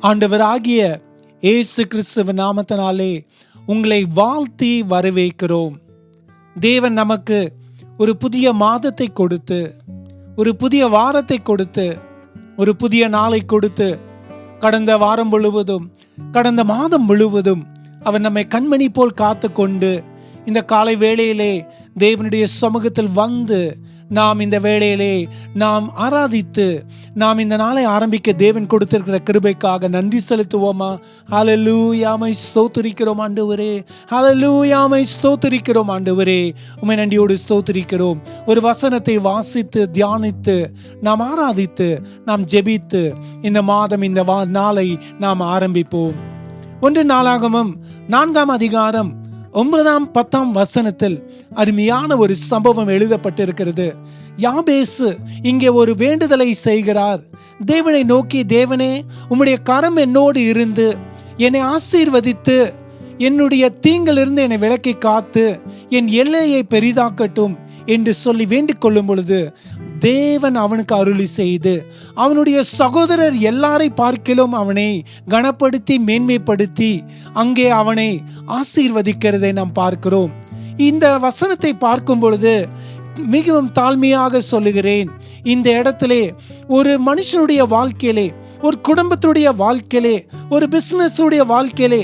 ஆண்டவராகிய இயேசு கிறிஸ்துவ நாமத்தினாலே உங்களை வாழ்த்தி வரவேற்கிறோம். தேவன் நமக்கு ஒரு புதிய மாதத்தை கொடுத்து, ஒரு புதிய வாரத்தை கொடுத்து, ஒரு புதிய நாளை கொடுத்து, கடந்த வாரம் முழுவதும், கடந்த மாதம் முழுவதும் அவர் நம்மை கண்மணி போல் காத்து கொண்டு, இந்த காலை வேளையிலே தேவனுடைய சமூகத்தில் வந்து நாம் இந்த வேளையிலே நாம் ஆராதித்து நாம் இந்த நாளை ஆரம்பிக்க தேவன் கொடுத்திருக்கிற கிருபைக்காக நன்றி செலுத்துவோமா? ஹல்லேலூயா, மை ஸ்தோத்திரிக்கிறோம் ஆண்டவரே. ஹல்லேலூயா, மை ஸ்தோத்திரிக்கிறோம் ஆண்டவரே. உம்மை நன்றியோடு ஸ்தோத்திரிக்கிறோம். ஒரு வசனத்தை வாசித்து தியானித்து நாம் ஆராதித்து நாம் ஜெபித்து இந்த மாதம் இந்த நாளை நாம் ஆரம்பிப்போம். 1 நாளாகமம் 4ஆம் அதிகாரம் 9, 10 வசனத்தில் அருமையான ஒரு சம்பவம் எழுதப்பட்டிருக்கிறது. யாபேசு இங்கே ஒரு வேண்டுதலை செய்கிறார். தேவனை நோக்கி, தேவனே, உம்முடைய கரம் என்னோடு இருந்து என்னை ஆசீர்வதித்து என்னுடைய தீங்கிலிருந்து என்னை விலக்கி காத்து என் எல்லையை பெரிதாக்கட்டும் என்று சொல்லி வேண்டிக் கொள்ளும் பொழுது தேவன் அவனுக்கு அருளி செய்து அவனுடைய சகோதரர் எல்லாரை பார்க்கிலும் அவனை கனப்படுத்தி மேன்மைப்படுத்தி அங்கே அவனை ஆசீர்வதிக்கிறதை நாம் பார்க்கிறோம். இந்த வசனத்தை பார்க்கும் பொழுது மிகவும் தாழ்மையாக சொல்லுகிறேன், இந்த இடத்திலே ஒரு மனுஷனுடைய வாழ்க்கையிலே, ஒரு குடும்பத்துடைய வாழ்க்கையிலே, ஒரு பிசினஸுடைய வாழ்க்கையிலே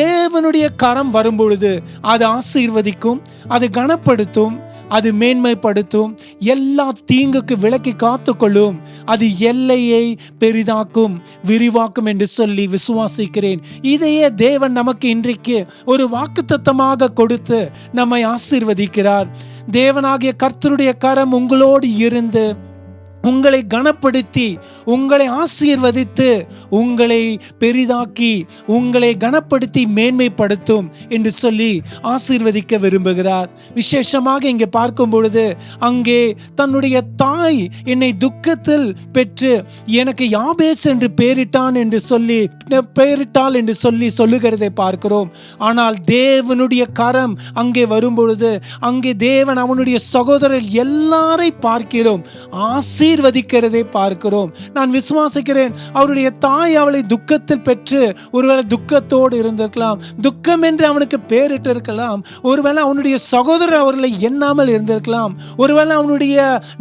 தேவனுடைய கரம் வரும்பொழுது அது ஆசீர்வதிக்கும், அது கனப்படுத்தும், அது மேன்மைப்படுத்தும், எல்லா தீங்குக்கு விலக்கி காத்துக்கொள்ளும், அது எல்லையை பெரிதாக்கும், விரிவாக்கும் என்று சொல்லி விசுவாசிக்கிறேன். இதையே தேவன் நமக்கு இன்றைக்கு ஒரு வாக்குத்தத்தமாக கொடுத்து நம்மை ஆசீர்வதிக்கிறார். தேவனாகிய கர்த்தருடைய கரம் உங்களோடு இருந்து உங்களை கனப்படுத்தி உங்களை ஆசீர்வதித்து உங்களை பெரிதாக்கி உங்களை கனப்படுத்தி மேன்மைப்படுத்தும் என்று சொல்லி ஆசீர்வதிக்க விரும்புகிறார். விசேஷமாக இங்கே பார்க்கும் பொழுது அங்கே தன்னுடைய தாய் என்னை துக்கத்தில் பெற்று எனக்கு யாபேஸ் என்று பெயரிட்டாள் என்று சொல்லி சொல்லுகிறதை பார்க்கிறோம். ஆனால் தேவனுடைய கரம் அங்கே வரும்பொழுது அங்கே தேவன் அவனுடைய சகோதரர் எல்லாரை பார்க்கிறோம் ஆசீர்வதிக்கிறதை பார்க்கிறோம். நான் விசுவாசிக்கிறேன், அவருடைய தாய் அவளை துக்கத்தில் பெற்று ஒருவேளை துக்கத்தோடு இருந்திருக்கலாம், துக்கம் என்று அவனுக்கு பெயரிட்டு இருக்கலாம், ஒருவேளை அவனுடைய சகோதரர் அவர்களை எண்ணாமல் இருந்திருக்கலாம், ஒருவேளை அவனுடைய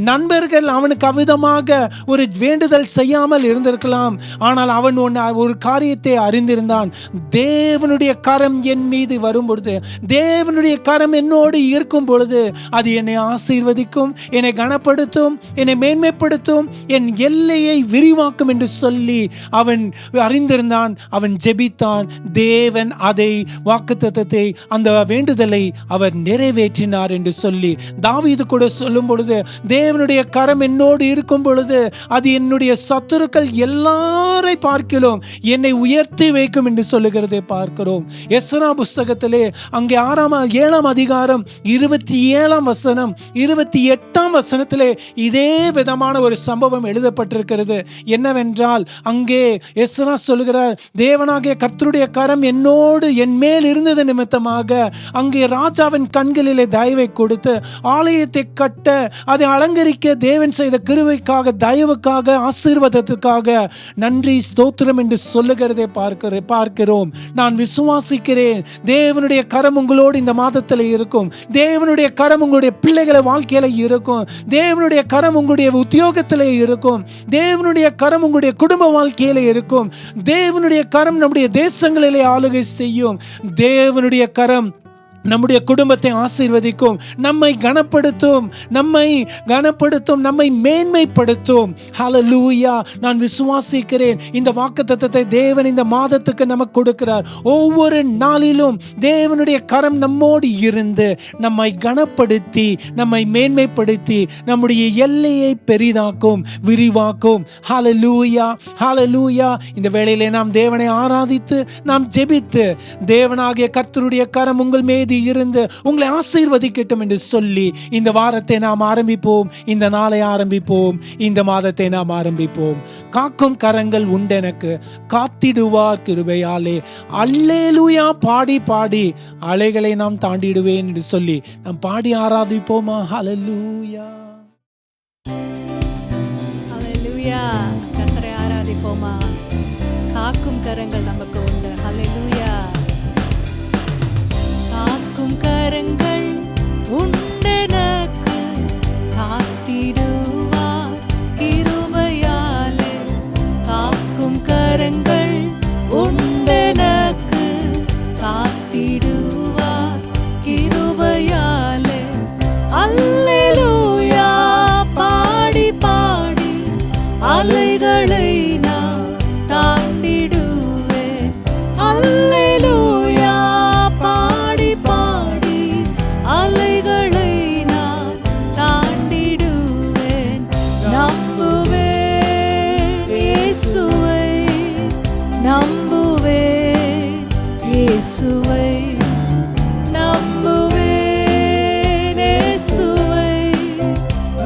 நண்பர்கள் அவனுக்கு அவ்விதமாக ஒரு வேண்டுதல் செய்யாமல் இருந்திருக்கலாம். ஆனால் அவன் ஒரு காரியத்தை அறிந்திருந்தான், தேவனுடைய கரம் என் மீது வரும் பொழுது, தேவனுடைய கரம் என்னோடு இருக்கும் பொழுது அது என்னை ஆசீர்வதிக்கும், என்னை கனப்படுத்தும், என்னை மேன்மைப்படுத்தும், என் எல்லையை விரிவாக்கும் என்று சொல்லி அவன் அறிந்திருந்தான். அவன் ஜெபித்தான். தேவன் அதை வாக்குத்தத்தத்தை, அந்த வேண்டுதலை அவர் நிறைவேற்றினார் என்று சொல்லி தாவீது கூட சொல்லும் பொழுது, தேவனுடைய கரம் என்னோடு இருக்கும் பொழுது அது என்னுடைய சத்துருக்கள் எல்லாரை பார்க்கிலும் என்னை உயர்த்தி வைக்கும் என்று சொல்லுகிறதை பார்க்கிறோம். எஸ்ரா புஸ்தகத்திலே அங்கே 7ஆம் அதிகாரம் 27ஆம் வசனம் 28ஆம் வசனத்திலே இதே விதமான ஒரு சம்பவம் எழுதப்பட்டிருக்கிறது. என்னவென்றால் அங்கே எஸ்ரா சொல்லுகிறார், தேவனாகிய கர்த்தருடைய கரம் என்னோடு என் மேல் இருந்தது நிமித்தமாக அங்கே ராஜாவின் கண்களிலே தயவை கொடுத்து ஆலயத்தை கட்ட, அதை அலங்கரிக்க தேவன் செய்த கிருபைக்காக, தயவுக்காக, ஆசீர்வாதத்துக்காக நன்றி ஸ்தோத்திரம் என்று சொல்லுகிறதை பார்க்கிறோம். நான் விசுவாசிக்கிறேன், தேவனுடைய கரம் உங்களோடு இந்த மாதத்தில் இருக்கும், தேவனுடைய கரம் உங்களுடைய பிள்ளைகளை வாழ்க்கையில இருக்கும், தேவனுடைய கரம் உங்களுடைய உத்தியோகத்திலே இருக்கும், தேவனுடைய கரம் உங்களுடைய குடும்ப வாழ்க்கையிலே இருக்கும், தேவனுடைய கரம் நம்முடைய தேசங்களிலே ஆளுகை செய்யும், தேவனுடைய கரம் நம்முடைய குடும்பத்தை ஆசீர்வதிக்கும், நம்மை கனப்படுத்தும், நம்மை மேன்மைப்படுத்தும். ஹல்லேலூயா. நான் விசுவாசிக்கிறேன், இந்த வாக்குத்தத்தத்தை தேவன் இந்த மாதத்துக்கு நமக்கு கொடுக்கிறார். ஒவ்வொரு நாளிலும் தேவனுடைய கரம் நம்மோடு இருந்து நம்மை கனப்படுத்தி, நம்மை மேன்மைப்படுத்தி, நம்முடைய எல்லையை பெரிதாக்கும், விரிவாக்கும். ஹல்லேலூயா, ஹல்லேலூயா. இந்த வேளையிலே நாம் தேவனை ஆராதித்து நாம் ஜெபித்து, தேவனாகிய கர்த்தருடைய கரம் உங்கள் மீது இருந்து உங்களை ஆசீர்வதிக்கட்டும் என்று சொல்லி இந்த வாரத்தை நாம் ஆரம்பிப்போம், இந்த நாளை ஆரம்பிப்போம், இந்த மாதத்தை நாம் ஆரம்பிப்போம். காக்கும் கரங்கள் உண்டெனக்கு, காத்திடுவார் கிருபையாலே, அல்லேலூயா பாடி பாடி அலைகளை நாம் தாண்டிடுவேன் என்று சொல்லி நாம் பாடி ஆராதிப்போமா? ஹல்லேலூயா, ஹல்லேலூயா. கர்த்தரை ஆராதிப்போமா? காக்கும் கரங்கள் நமக்கு உண்டு. ஹல்லேலூயா. காக்கும் கரங்கள் உண்டெனக்கு, காத்திடுவார் கிருபையாலே. காக்கும் கரங்கள் உண்டெனக்கு, காத்திடுவார் கிருபையாலே. அல்லேலூயா பாடி பாடி அலைகளை நான் தாண்டிடுவேன். அல்லேலூயா பாடி பாடி அலைகளை நான் தாண்டிடுவேன். நம்புவேன் இயேசுவை, நம்புவேன் இயேசுவை, நம்புவேன் இயேசுவை,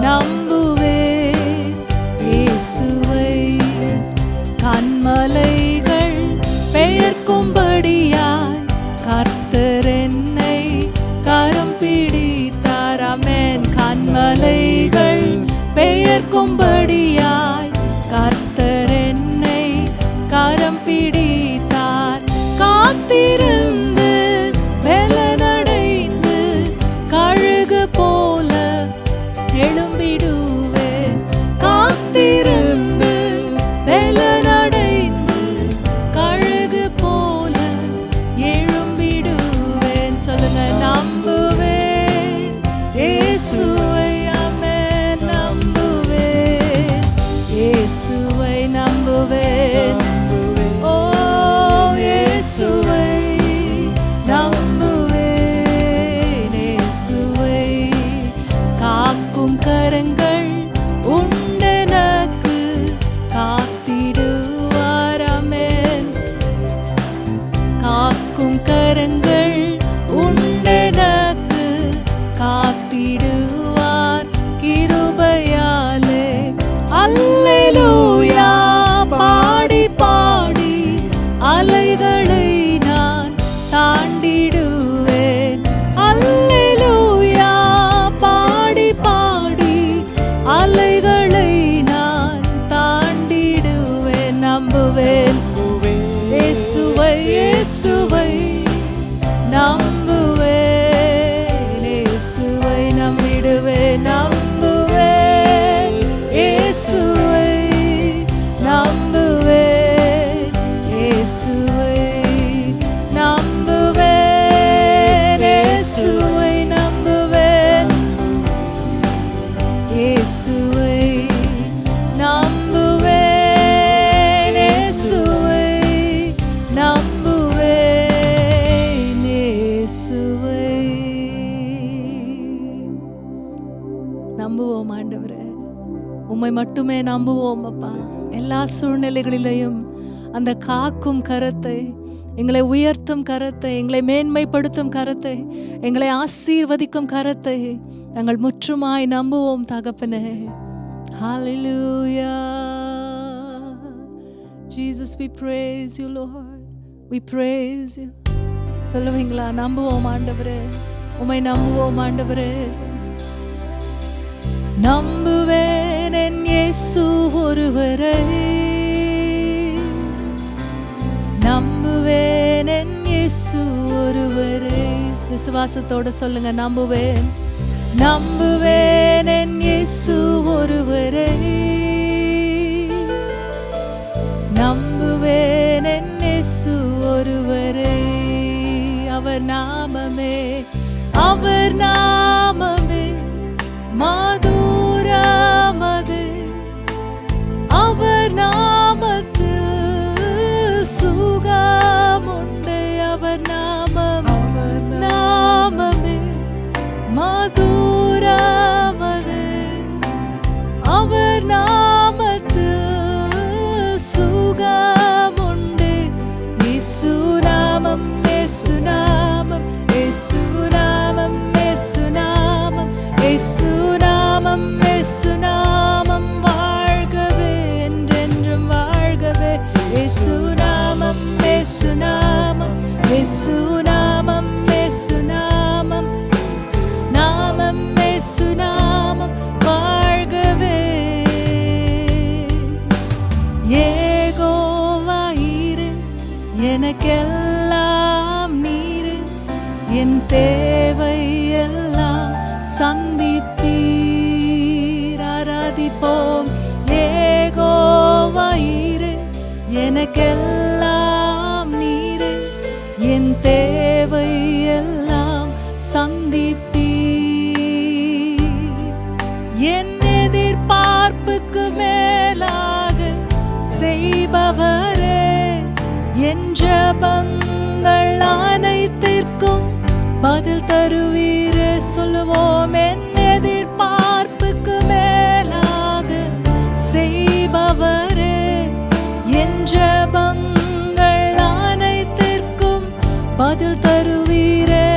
நம்புவேன் இயேசுவை. கன்மலைகள் பெயர்க்கும்படியாய் கர்த்தர் என்னை கரம் பிடித்தார். ஆமென். கன்மலைகள் பெயர்க்கும்படியாய் கர்த்தர் என்னை கரம் பிடித்தார். காத்திருந்து பலனடைந்து கழுகு போல எழும்பிடுவேன். காத்திருந்து பலனடைந்து கழுகு போல எழும்பிடுவேன். சொல்லுங்க, நம்புவேன் இயேசுவை. ஆமென். நம்புவேன் இயேசுவை, நம்புவேன். ஓ இயேசுவை, நம்புவேன் இயேசுவை. காக்கும் கரங்கள் உண்டெனக்கு, காத்திடுவார். ஆமென். காக்கும் கரங்கள் உண்டெனக்கு, காத்திடுவார் கிருபையாலே. அல்லேலூயா பாடி பாடி அலைகளை நான் தாண்டிடுவேன். அல்லேலூயா பாடி பாடி அலைகளை நான் தாண்டிடுவேன். நம்புவேன் இயேசுவை, இயேசுவை, நம்புவேன் இயேசுவை, நம்பிடுவேன். நம்புவேன் இயேசுவை, நம்புவேன் இயேசுவை, நம்புவேன் இயேசுவை, நம்புவேன் இயேசுவை, நம்புவேன் இயேசுவை, நம்புவேன் இயேசுவை. நம்புவோம் ஆண்டவரே, உம்மை மட்டுமே நம்புவோம் அப்பா. எல்லா சூழ்நிலைகளிலையும் அந்த காக்கும் கரத்தை, எங்களை உயர்த்தும் கரத்தை, எங்களை மேன்மைப்படுத்தும் கரத்தை, எங்களை ஆசீர்வதிக்கும் கரத்தை நாங்கள் முற்றுமாய் நம்புவோம் தகப்பனே. Hallelujah. Jesus, we praise you, Lord. We praise you. சொல்லுவீங்களா? நம்புவோம் ஆண்டவரே, உம்மை நம்புவோம் ஆண்டவரே. நம்புவேன் என் இயேசு ஒருவரை, நம்புவேன் என் இயேசு ஒருவரை. விசுவாசத்தோட சொல்லுங்க, நம்புவேன், நம்புவேன் என் இயேசு ஒருவரை, நம்புவேன் என் இயேசு ஒருவரை. அவர் நாமமே, அவர் நாமமே மதுரமது, அவர் நாமத்தில் சுகமுண்டு. அவர் நாமமே மதுரமது, அவர் நாமத்தில் சுகமுண்டு. இயேசுநாமம், இயேசுநாமம், இயேசுநாமம், இயேசுநாமம், இயேசுநாமம், இயேசுநாமம் வாழ்கவே, என்றென்றும் வாழ்கவே. இயேசுநாமம், இயேசுநாமம், இயேசுநாமம், இயேசுநாமம், நாமம் இயேசுநாமம் வாழ்கவே. யெகோவா ஈரே துதிப்போம். யெகோவாயிரே, எனக்கெல்லாம் நீரே, என் தேவை எல்லாம் சந்திப்பீர். என் எதிர்பார்ப்புக்கு மேலாக செய்பவரே, என் ஜெபங்கள் அனைத்திற்கும் பதில் தருவீரே. சொல்லுவோம், என் எதிர்பார்ப்புக்கு மேலாக செய்பவரே, என் ஜெபங்கள் அனைத்திற்கும் பதில் தருவீரே.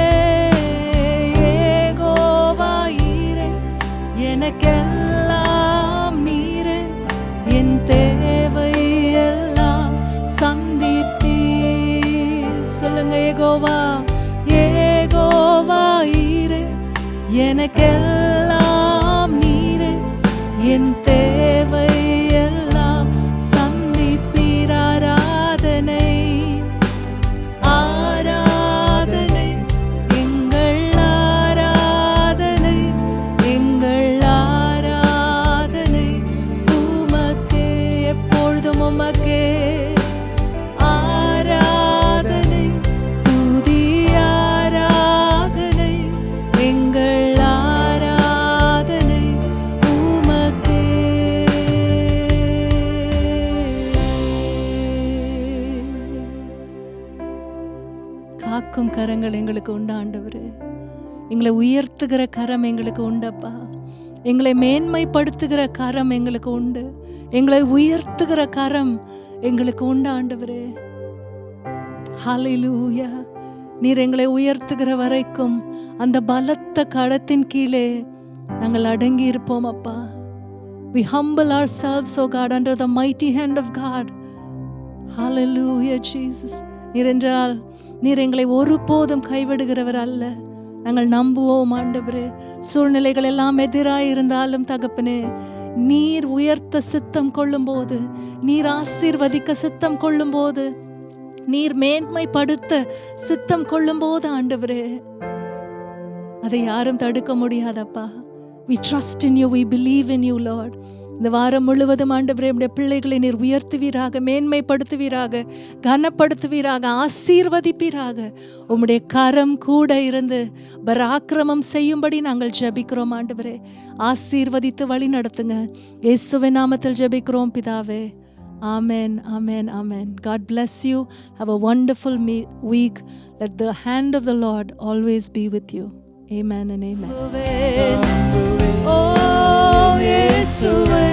யெகோவாயிரே, எனக்கெல்லாம் நீரே, என் தேவை எல்லாம் சந்திப்பீர். சொல்லுங்க, யெகோவா, யெகோவாயிரே, எனக்கெல்லாம் நீரே, என் தேவை எல்லாம் சந்திப்பீர். ஆராதனை, ஆராதனை, எங்கள் ஆராதனை, எங்கள் ஆராதனை உமக்கே, எப்பொழுதும் உமக்கே. ஆராதனை, துதி ஆராதனை, எங்கள் ஆராதனை உமக்கே. காக்கும் கரங்கள் எங்களுக்கு உண்டு ஆண்டவரே. எங்களை உயர்த்துகிற கரம் எங்களுக்கு உண்டப்பா. எங்களை மேன்மைப்படுத்துகிற கரம் எங்களுக்கு உண்டு. எங்களை உயர்த்துகிற கரம் எங்களுக்கு உண்டு ஆண்டவரே. ஹல்லேலூயா. நீர் எங்களை உயர்த்துகிற வரைக்கும் அந்த பலத்த கரத்தின் கீழே நாங்கள் அடங்கி இருப்போம் அப்பா. We humble ourselves, O God, under the mighty hand of God. Hallelujah, Jesus. நீர் என்றால் நீர் எங்களை ஒருபோதும் கைவிடுகிறவர் அல்ல. நாங்கள் நம்புவோம் ஆண்டவரே. சூழ்நிலைகள் எல்லாம் எதிராக இருந்தாலும் தகப்பனே, நீர் உயர்த்த சித்தம் கொள்ளும்போது, நீர் ஆசீர்வதிக்க சித்தம் கொள்ளும்போது, நீர் மேன்மைப்படுத்த சித்தம் கொள்ளும்போது ஆண்டவரே, அதை யாரும் தடுக்க முடியாதப்பா. We trust in you, we believe in you, Lord. இந்த வாரம் முழுவதும் ஆண்டவரே, நம்முடைய பிள்ளைகளை நீர் உயர்த்துவீராக, மேன்மைப்படுத்துவீராக, கனப்படுத்துவீராக, ஆசீர்வதிப்பீராக. உம்முடைய கரம் கூட இருந்து பராக்கிரமம் செய்யும்படி நாங்கள் ஜெபிக்கிறோம் ஆண்டவரே. ஆசீர்வதித்து வழி நடத்துங்க. இயேசுவின் நாமத்தில் ஜெபிக்கிறோம் பிதாவே. Amen, amen, amen. God bless you. Have a wonderful week. Let the hand of the Lord always be with you. Amen and amen. Oh, Yeshuவை